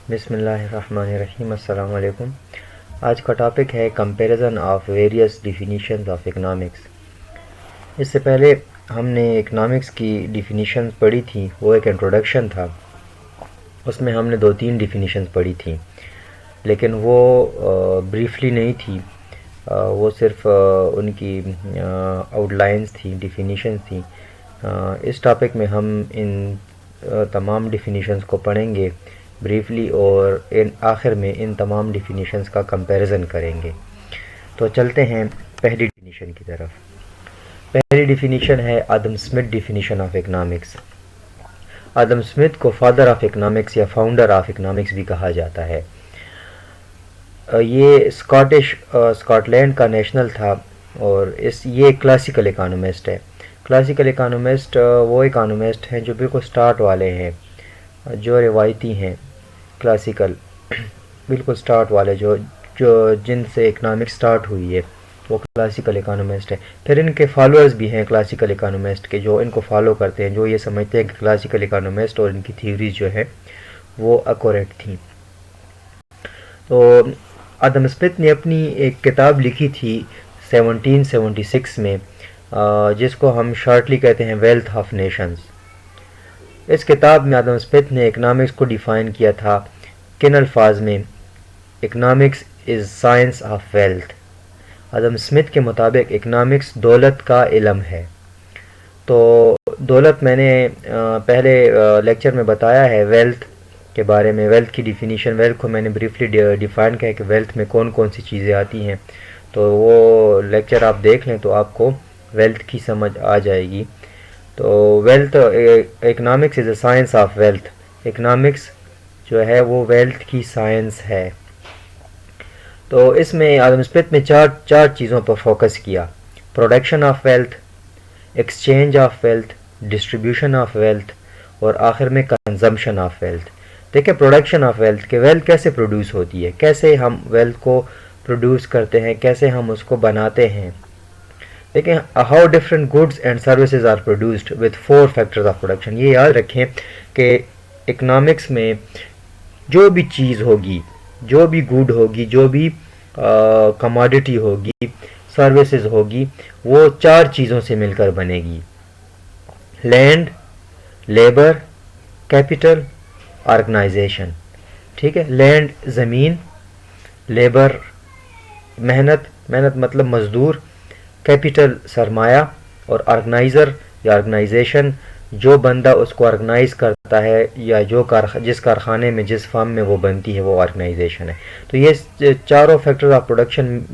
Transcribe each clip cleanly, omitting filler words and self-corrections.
बिस्मिल्लाहिर्रहमानिर्रहीम। अस्सलाम वालेकुम। आज का टॉपिक है comparison of various definitions of economics. इससे पहले हमने इकनॉमिक्स की डिफिनीशंस पढ़ी थी, वो एक इंट्रोडक्शन था, उसमें हमने 2-3 डिफिनीशंस पढ़ी थी, लेकिन वो ब्रीफली नहीं थी, वो सिर्फ उनकी आउटलाइंस थी, डिफिनीशंस थी। इस टॉपिक में हम इन तमाम डिफिनीशंस को पढ़ेंगे ब्रीफली और इन आखिर में इन तमाम डिफिनीशंस का कंपैरिजन करेंगे। तो चलते हैं पहली डिफिनीशन की तरफ। पहली डिफिनीशन है Adam Smith definition of economics. Adam Smith को फादर ऑफ इकनॉमिक्स या फाउंडर ऑफ इकनॉमिक्स भी कहा जाता है। ये स्कॉटलैंड का नेशनल था और ये क्लासिकल इकोनॉमिस्ट है। क्लासिकल इकोनॉमिस्ट वो इकोनॉमिस्ट हैं जो बिल्कुल स्टार्ट वाले हैं, जो रिवायती हैं, क्लासिकल बिल्कुल स्टार्ट वाले, जो जो जिनसे इकनॉमिक्स स्टार्ट हुई है, वो क्लासिकल इकोनॉमिस्ट है। फिर इनके फॉलोअर्स भी हैं क्लासिकल इकोनॉमिस्ट के, जो इनको फॉलो करते हैं, जो ये समझते हैं कि क्लासिकल इकोनॉमिस्ट और इनकी थ्योरीज जो है वो एक्यूरेट थी। तो आदम स्मिथ ने अपनी एक किताब लिखी थी 1776 में, जिसको हम शॉर्टली कहते हैं वेल्थ ऑफ नेशंस। इस किताब में आदम स्मिथ ने इकनॉमिक्स को डिफ़ाइन किया था किन अल्फाज में? Economics is science of wealth. Adam Smith के मुताबिक इकनॉमिक्स दौलत का इल्म है। तो दौलत मैंने पहले लेक्चर में बताया है वेल्थ के बारे में, वेल्थ की डिफिनीशन, वेल्थ को मैंने ब्रीफली डिफ़ाइन किया कि वेल्थ में कौन कौन सी चीज़ें आती हैं। तो वो लेक्चर आप देख लें तो आपको वेल्थ की समझ आ जाएगी। तो wealth, economics is a science of wealth. Economics जो है वो वेल्थ की साइंस है। तो इसमें आदम स्मिथ ने चार चीज़ों पर फोकस किया: production of wealth, exchange of wealth, distribution of wealth और आखिर में कंजम्पशन ऑफ वेल्थ। देखिए, प्रोडक्शन ऑफ वेल्थ के वेल्थ कैसे प्रोड्यूस होती है, कैसे हम वेल्थ को प्रोड्यूस करते हैं, कैसे हम उसको बनाते हैं। देखें, how different goods and services are produced with 4 factors of production. ये याद रखें कि इकनॉमिक्स में जो भी चीज़ होगी, जो भी गुड होगी, जो भी कमोडिटी होगी, सर्विसेज होगी, वो 4 चीज़ों से मिलकर बनेगी: लैंड, लेबर, कैपिटल, ऑर्गेनाइजेशन। ठीक है, लैंड ज़मीन, लेबर मेहनत मतलब मज़दूर, कैपिटल सरमाया और ऑर्गेनाइज़र या ऑर्गेनाइजेशन जो बंदा उसको ऑर्गेनाइज करता है या जिस कारखाने में, जिस फार्म में वो बनती है, वो ऑर्गेनाइजेशन है। तो ये चारों फैक्टर्स ऑफ प्रोडक्शन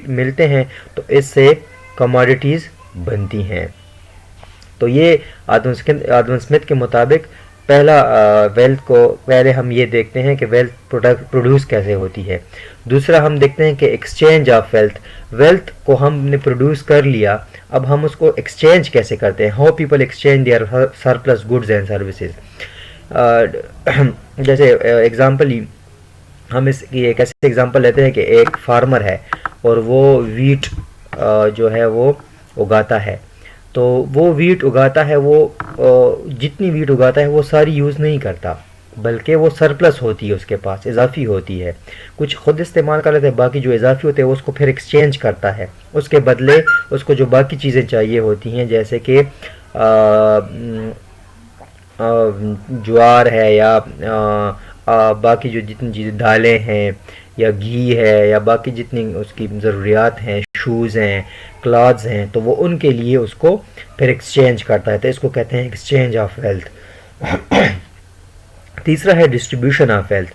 मिलते हैं तो इससे कमोडिटीज़ बनती हैं। तो ये आदम स्मिथ के मुताबिक पहला वेल्थ को पहले हम ये देखते हैं कि वेल्थ प्रोड्यूस कैसे होती है। दूसरा हम देखते हैं कि एक्सचेंज ऑफ वेल्थ। वेल्थ को हमने प्रोड्यूस कर लिया, अब हम उसको एक्सचेंज कैसे करते हैं, how people exchange there surplus goods and services. जैसे एग्जांपल ही हम इसकी एक ऐसे एग्जांपल लेते हैं कि एक फार्मर है और वो वीट जो है वो उगाता है। तो वो वीट उगाता है, वो जितनी वीट उगाता है वो सारी यूज़ नहीं करता, बल्कि वो सरप्लस होती है, उसके पास इजाफी होती है, कुछ खुद इस्तेमाल कर लेते हैं, बाकी जो इजाफी होते हैं उसको फिर एक्सचेंज करता है। उसके बदले उसको जो बाकी चीज़ें चाहिए होती हैं, जैसे कि ज्वार है या बाकी जो जितनी चीज़ें, दालें हैं या घी है या बाकी जितनी उसकी ज़रूरियात हैं, शूज़ हैं, क्लॉथ्स हैं, तो वो उनके लिए उसको फिर एक्सचेंज करता है। तो इसको कहते हैं एक्सचेंज ऑफ वेल्थ। तीसरा है डिस्ट्रीब्यूशन ऑफ वेल्थ,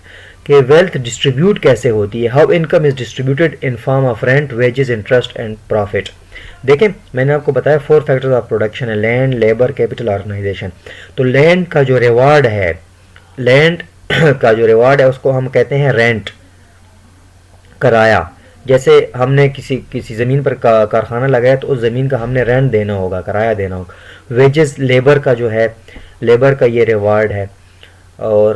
कि वेल्थ डिस्ट्रीब्यूट कैसे होती है, how income is distributed in form of rent, wages, interest and profit. देखें, मैंने आपको बताया 4 फैक्टर्स ऑफ प्रोडक्शन है: लैंड, लेबर, कैपिटल, ऑर्गेनाइजेशन। तो लैंड का जो रिवार्ड है, लैंड का जो रिवार्ड है उसको हम कहते हैं रेंट, किराया। जैसे हमने किसी ज़मीन पर कारखाना लगाया तो उस ज़मीन का हमने रेंट देना होगा, किराया देना होगा। वेजेस, लेबर का जो है, लेबर का ये रिवार्ड है। और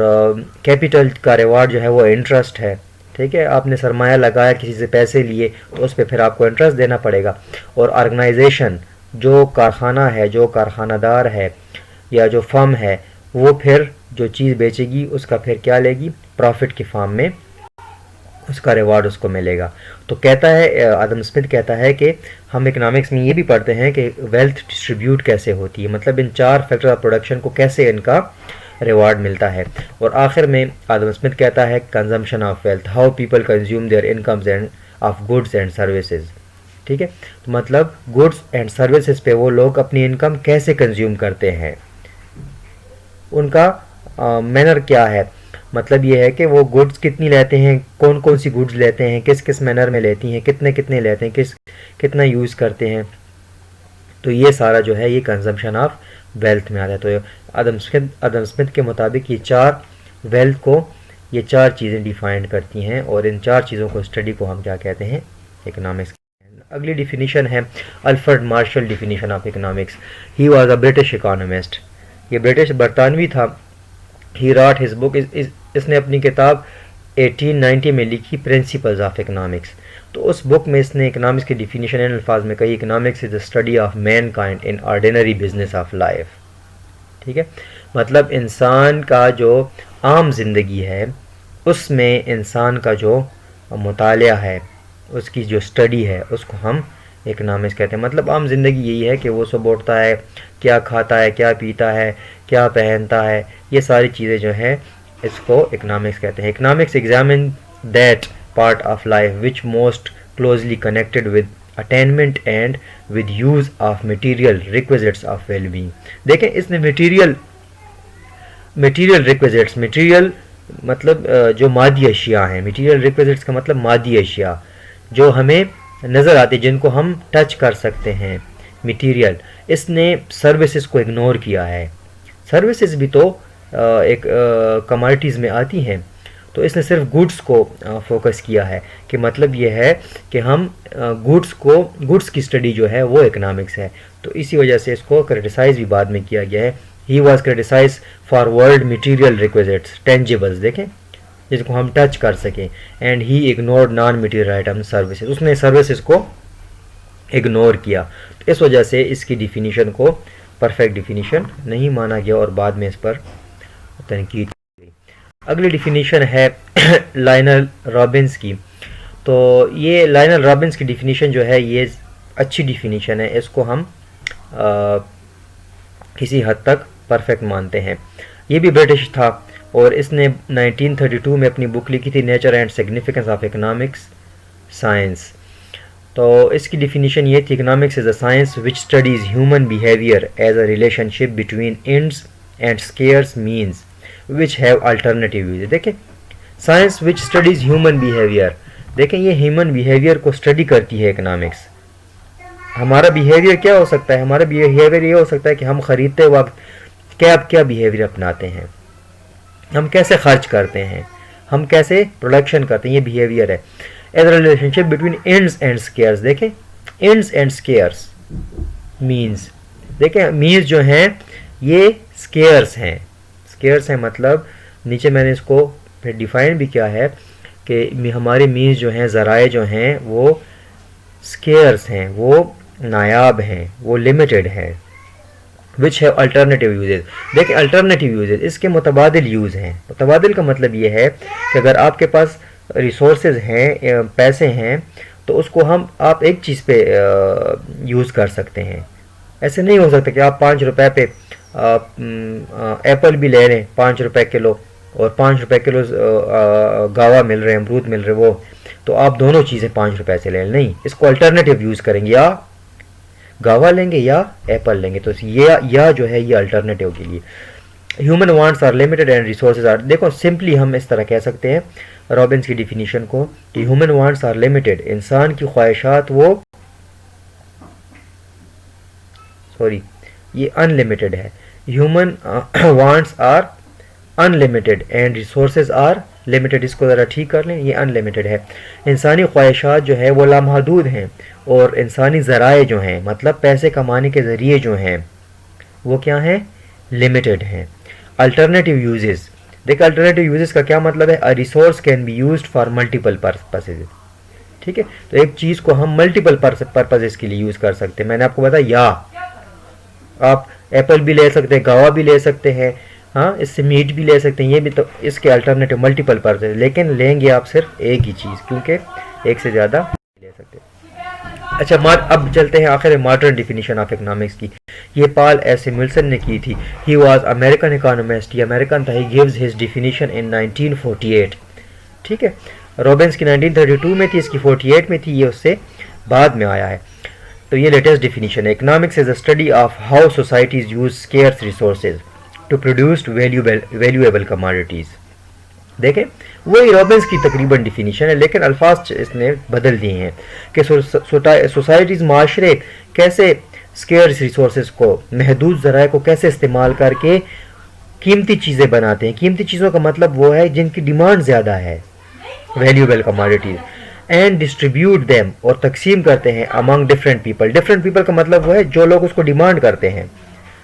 कैपिटल का रिवार्ड जो है वो इंटरेस्ट है। ठीक है, आपने सरमाया लगाया, किसी से पैसे लिए, तो उस पर फिर आपको इंटरेस्ट देना पड़ेगा। और ऑर्गेनाइजेशन, जो कारखाना है, जो कारखानादार है या जो फर्म है, वो फिर जो चीज़ बेचेगी उसका फिर क्या लेगी? प्रॉफिट की फॉर्म में उसका रिवार्ड उसको मिलेगा। तो कहता है आदम स्मिथ कहता है कि हम इकोनॉमिक्स में ये भी पढ़ते हैं कि वेल्थ डिस्ट्रीब्यूट कैसे होती है, मतलब इन 4 फैक्टर ऑफ प्रोडक्शन को कैसे इनका रिवार्ड मिलता है। और आखिर में आदम स्मिथ कहता है consumption of wealth, how people consume their incomes and of goods and services. ठीक है, तो मतलब गुड्स एंड सर्विसेज पे वो लोग अपनी इनकम कैसे कंज्यूम करते हैं, उनका मैनर क्या है। मतलब ये है कि वो गुड्स कितनी लेते हैं, कौन कौन सी गुड्स लेते हैं, किस किस मैनर में लेती हैं, कितने कितने लेते हैं, कितना यूज़ करते हैं। तो ये सारा जो है ये कंजम्पशन ऑफ वेल्थ में आता है। तो आदम स्मिथ के मुताबिक ये 4 वेल्थ को ये 4 चीज़ें डिफाइन करती हैं, और इन 4 चीज़ों को स्टडी को हम क्या कहते हैं, इकोनॉमिक्स। अगली डिफिनीशन है Alfred Marshall definition of economics. He was a British economist, ये ब्रिटिश बरतानवी था। ही रॉट हिज बुक, इसने अपनी किताब 1890 में लिखी, प्रिंसिपल्स ऑफ इकोनॉमिक्स। तो उस बुक में इसने इकोनॉमिक्स की डिफिनीशन इन अल्फाज में कही, economics is the study of man kind in ordinary business of life. ठीक है, मतलब इंसान का जो आम जिंदगी है उसमें इंसान का जो मुतालिया है, उसकी जो स्टडी है, उसको हम इकोनॉमिक्स कहते हैं। मतलब आम ज़िंदगी यही है कि वो सुबह उठता है, क्या खाता है, क्या पीता है, क्या पहनता है, ये सारी चीज़ें जो हैं इसको इकोनॉमिक्स कहते हैं। Economics examine that part of life which most closely connected with attainment and with use of material requisites of wellbeing. देखें, इसने मटीरियल रिक्विजिट्स, मटीरियल मतलब जो मादी अशिया हैं, मटीरियल रिक्विजिट्स का मतलब मादी अशिया जो हमें नज़र आती है, जिनको हम टच कर सकते हैं, मटीरियल। इसने सर्विसेज को इग्नोर किया है। सर्विसेज भी तो एक कमोडिटीज़ में आती हैं, तो इसने सिर्फ गुड्स को फोकस किया है कि मतलब ये है कि हम गुड्स की स्टडी जो है वो इकोनॉमिक्स है। तो इसी वजह से इसको क्रिटिसाइज़ भी बाद में किया गया है। He was criticise for world material requisites tangibles, देखें जिसको हम टच कर सकें, and he ignored non material item services, उसने सर्विसेज को इग्नोर किया। तो इस वजह से इसकी डिफिनीशन को परफेक्ट डिफिनीशन नहीं माना गया और बाद में इस पर तनकीद की गई। अगली डिफिनीशन है लायनल रॉबिन्स की। तो ये लायनल रॉबिन्स की डिफिनीशन जो है ये अच्छी डिफिनीशन है, इसको हम किसी हद तक परफेक्ट मानते हैं। ये भी ब्रिटिश था और इसने 1932 में अपनी बुक लिखी थी nature and significance of economics science. तो इसकी डिफिनीशन ये थी, economics is a science which studies human behaviour as a relationship between ends and scarce means which have alternative use. देखें, science which studies human behaviour, देखें ये human behaviour को study करती है इकोनॉमिक्स। हमारा बिहेवियर क्या हो सकता है, हमारा बिहेवियर ये हो सकता है कि हम खरीदते वक्त क्या बिहेवियर अपनाते हैं, हम कैसे खर्च करते हैं, हम कैसे प्रोडक्शन करते हैं, ये बिहेवियर है। As a relationship between ends and scarce, देखें एंड्स एंड स्केयर्स मीन्स, देखें मीन्स जो हैं ये स्केयर्स हैं मतलब नीचे मैंने इसको फिर डिफाइन भी किया है कि हमारे मीन्स जो हैं, ज़राए जो हैं वो स्केयर्स हैं, वो नायाब हैं, वो लिमिटेड हैं। विच है अल्टरनेटिव यूजेज, देखिए अल्टरनेटिव यूजेज इसके मुतबादिल यूज़ हैं। मुतबादिल का मतलब ये है कि अगर आपके पास रिसोर्सेज हैं, पैसे हैं, तो उसको आप एक चीज़ पे यूज़ कर सकते हैं। ऐसे नहीं हो सकता कि आप 5 रुपए पे एप्पल भी ले रहे हैं 5 रुपए किलो और 5 रुपए किलो गावा मिल रहे हैं, अमरूद मिल रहे वो, तो आप दोनों चीज़ें 5 रुपए से ले नहीं, इसको अल्टरनेटिव यूज़ करेंगे, या गावा लेंगे या एप्पल लेंगे। तो या जो है ये अल्टरनेटिव के लिए। Human wants are limited and resources are, देखो सिंपली हम इस तरह कह सकते हैं रॉबिन्स की डिफिनीशन को कि ह्यूमन वांट्स आर लिमिटेड, इंसान की ख्वाहिशात वो ये अनलिमिटेड है। Human wants are unlimited and resources are limited, इसको ज़रा ठीक कर लें, ये अनलिमिटेड है। इंसानी ख्वाहिशात जो है वो लामहदूद हैं और इंसानी ज़राए जो हैं मतलब पैसे कमाने के ज़रिए जो हैं वो क्या हैं, लिमिटेड हैं। अल्टरनेटिव यूजेस, देखिए अल्टरनेटिव यूजेस का क्या मतलब है, a resource can be used for multiple purposes. ठीक है, तो एक चीज़ को हम मल्टीपल पर्पसेज के लिए यूज़ कर सकते हैं। मैंने आपको बताया, या आप एप्पल भी ले सकते हैं, गावा भी ले सकते हैं, हाँ, इससे मीट भी ले सकते हैं, ये भी तो इसके अल्टरनेटिव मल्टीपल पर्पस है, लेकिन लेंगे आप सिर्फ एक ही चीज़, क्योंकि एक से ज़्यादा नहीं ले सकते। अच्छा, अब चलते हैं आखिर मॉडर्न डिफिनीशन ऑफ इकोनॉमिक्स की। ये पॉल एस सैमुअल्सन ने की थी। ही वाज अमेरिकन इकोनॉमिस्ट, ये अमेरिकन था। ही गिव्स हिज डिफिनीशन इन 1948। ठीक है, रॉबिन्स की 1932 में थी, इसकी 48 में थी, ये उससे बाद में आया है। तो ये लेटेस्ट डिफिनीशन है। Economics is a study of how societies use scarce resources to produce valuable commodities. देखें, वही रॉबिन्स की तकरीबन डिफिनीशन है, लेकिन अल्फाज इसने बदल दिए हैं कि सोसाइटीज़, माशरे कैसे स्केर्स रिसोर्सेज को, महदूद ज़राए को कैसे इस्तेमाल करके कीमती चीज़ें बनाते हैं। कीमती चीज़ों का मतलब वो है जिनकी डिमांड ज़्यादा है, valuable commodities, and distribute them, और तकसीम करते हैं among different people. Different people का मतलब वो है जो लोग उसको डिमांड करते हैं।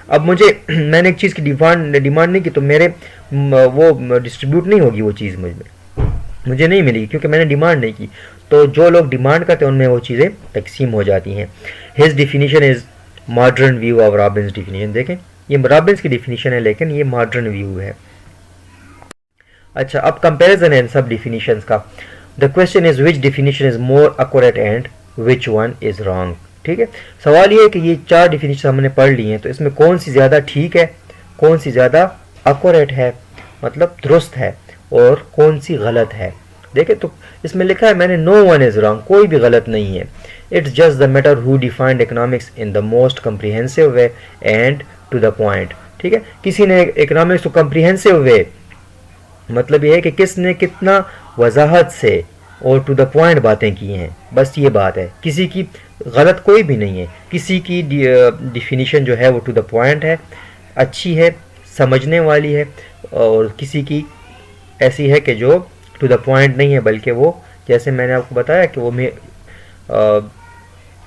अब मुझे मैंने एक चीज़ की डिमांड नहीं की, तो मेरे वो डिस्ट्रीब्यूट नहीं होगी वो चीज़ मुझे नहीं मिलेगी, क्योंकि मैंने डिमांड नहीं की। तो जो लोग डिमांड करते हैं उनमें वो चीज़ें तकसीम हो जाती हैं। His definition is modern view of Robins definition. देखें, ये रॉबिन्स की डिफिनीशन है, लेकिन ये मॉडर्न व्यू है। अच्छा, अब कंपैरिजन है इन सब डिफिनीशंस का। The question is which definition is more accurate and which one is wrong. ठीक है, सवाल ये है कि ये 4 डिफिनीशन हमने पढ़ ली हैं, तो इसमें कौन सी ज़्यादा ठीक है, कौन सी ज़्यादा एक्यूरेट है, मतलब दुरुस्त है, और कौन सी गलत है। देखिए, तो इसमें लिखा है मैंने, नो वन इज़ रॉन्ग, कोई भी गलत नहीं है। It's just the matter who defined economics in the most comprehensive way and to the point. ठीक है, किसी ने इकोनॉमिक्स को कम्प्रीहेंसिव वे, मतलब ये है कि किसने कितना वजाहत से और टू द पॉइंट बातें की हैं, बस ये बात है। किसी की गलत कोई भी नहीं है, किसी की डिफिनीशन जो है वो टू द पॉइंट है, अच्छी है, समझने वाली है, और किसी की ऐसी है कि जो टू द पॉइंट नहीं है, बल्कि वो, जैसे मैंने आपको बताया कि वो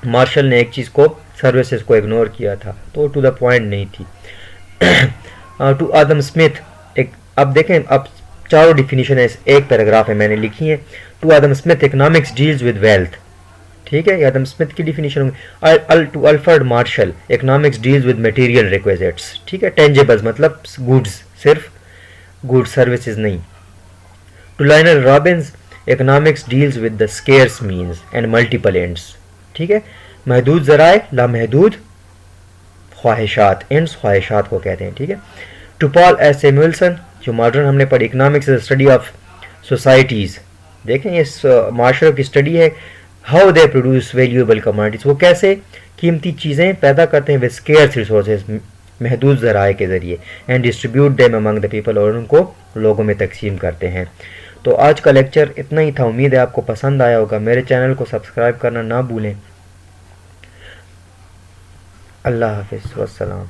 मार्शल ने एक चीज़ को, सर्विसेज को इग्नोर किया था, तो टू द पॉइंट नहीं थी। टू आदम स्मिथ, एक, अब देखें, अब 4 डिफिनीशन है, एक पैराग्राफ है मैंने लिखी है। To Adam Smith, economics deals with wealth. ठीक है, आदम स्मिथ की डिफिनीशन होगी। To Alfred Marshall, economics deals with material requisites. ठीक है, टेंजेबल्स मतलब गुड्स, सिर्फ गुड्स, सर्विसेज नहीं। To Lionel Robbins, economics deals with the scarce means and multiple ends. ठीक है, महदूद ज़राए, लामहदूद ख्वाहिशात, एंड्स ख्वाहिशात को कहते हैं। ठीक है, टू पॉल एस सैमुअल्सन, जो मॉडर्न हमने पढ़ी, economics is study of societies. देखें, इस माशरों की स्टडी है, how they produce valuable commodities, वो कैसे कीमती चीज़ें पैदा करते हैं विद स्केर्स रिसोर्सेज, महदूद ज़राए के ज़रिए, and distribute them among the people, और उनको लोगों में तकसीम करते हैं। तो आज का लेक्चर इतना ही था, उम्मीद है आपको पसंद आया होगा। मेरे चैनल को सब्सक्राइब करना ना भूलें। अल्लाह हाफिज़, वस्सलाम।